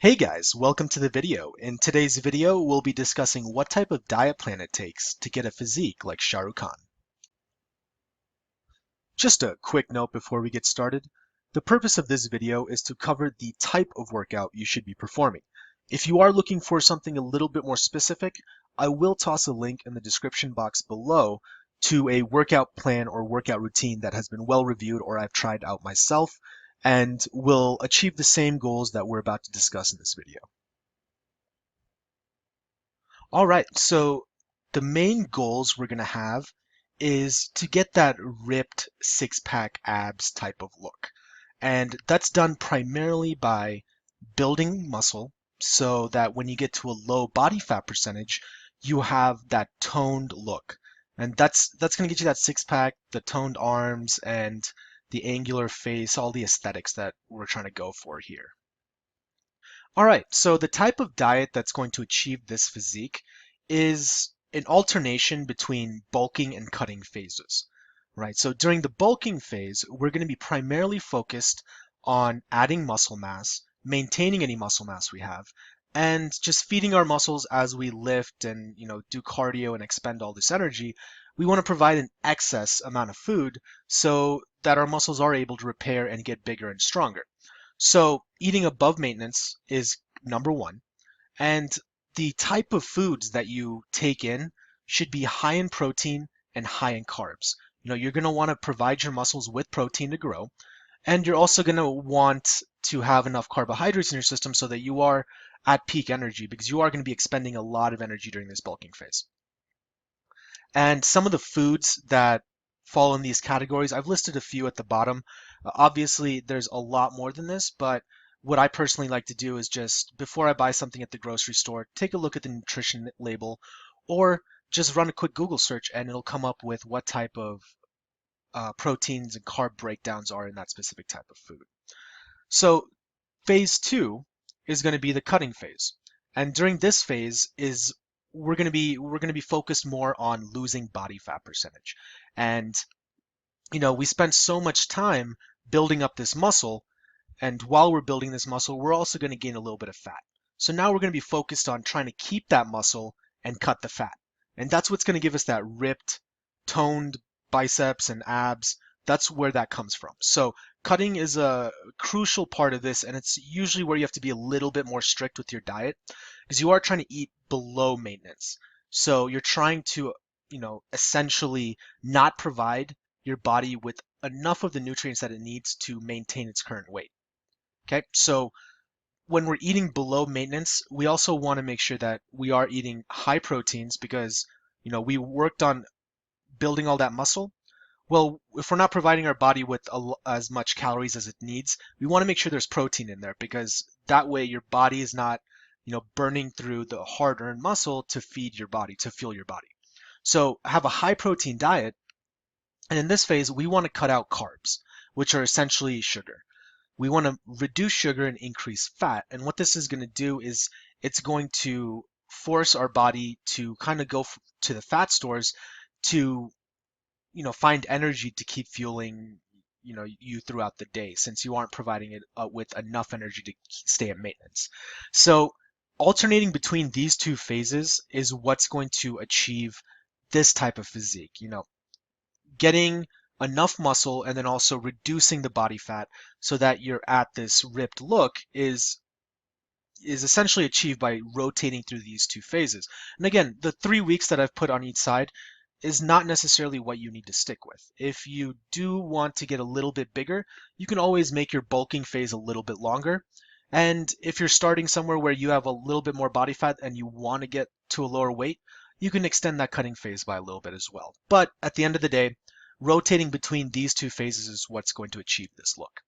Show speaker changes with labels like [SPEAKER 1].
[SPEAKER 1] Hey guys, welcome to the video. In today's video, we'll be discussing what type of diet plan it takes to get a physique like Shahrukh Khan. Just a quick note before we get started. The purpose of this video is to cover the type of workout you should be performing. If you are looking for something a little bit more specific, I will toss a link in the description box below to a workout plan or workout routine that has been well reviewed or I've tried out myself and will achieve the same goals that we're about to discuss in this video. All right, so the main goals we're going to have is to get that ripped six-pack abs type of look. And that's done primarily by building muscle so that when you get to a low body fat percentage, you have that toned look. And that's going to get you that six-pack, the toned arms, and the angular face, all the aesthetics that we're trying to go for here. All right, so the type of diet that's going to achieve this physique is an alternation between bulking and cutting phases, right? So during the bulking phase, we're going to be primarily focused on adding muscle mass, maintaining any muscle mass we have, and just feeding our muscles as we lift and, do cardio and expend all this energy. We want to provide an excess amount of food so that our muscles are able to repair and get bigger and stronger. So eating above maintenance is number one. And the type of foods that you take in should be high in protein and high in carbs. You're going to want to provide your muscles with protein to grow. And you're also going to want to have enough carbohydrates in your system so that you are at peak energy because you are going to be expending a lot of energy during this bulking phase. And some of the foods that fall in these categories, I've listed a few at the bottom. Obviously, there's a lot more than this, but what I personally like to do is just before I buy something at the grocery store, take a look at the nutrition label or just run a quick Google search and it'll come up with what type of proteins and carb breakdowns are in that specific type of food. So phase two is going to be the cutting phase. And during this phase is we're going to be focused more on losing body fat percentage. And we spend so much time building up this muscle, and while we're building this muscle, we're also going to gain a little bit of fat. So now we're going to be focused on trying to keep that muscle and cut the fat. And that's what's going to give us that ripped, toned biceps and abs. That's where that comes from. So cutting is a crucial part of this, and it's usually where you have to be a little bit more strict with your diet because you are trying to eat below maintenance. So you're trying to, essentially not provide your body with enough of the nutrients that it needs to maintain its current weight. Okay, so when we're eating below maintenance, we also want to make sure that we are eating high proteins because, we worked on building all that muscle. Well, if we're not providing our body with as much calories as it needs, we want to make sure there's protein in there because that way your body is not, burning through the hard-earned muscle to feed your body, to fuel your body. So have a high protein diet. And in this phase, we want to cut out carbs, which are essentially sugar. We want to reduce sugar and increase fat. And what this is going to do is it's going to force our body to kind of go to the fat stores to, find energy to keep fueling, you throughout the day since you aren't providing it with enough energy to stay at maintenance. So alternating between these two phases is what's going to achieve this type of physique. Getting enough muscle and then also reducing the body fat so that you're at this ripped look is essentially achieved by rotating through these two phases. And again, the 3 weeks that I've put on each side is not necessarily what you need to stick with. If you do want to get a little bit bigger, you can always make your bulking phase a little bit longer. And if you're starting somewhere where you have a little bit more body fat and you want to get to a lower weight, you can extend that cutting phase by a little bit as well. But at the end of the day, rotating between these two phases is what's going to achieve this look.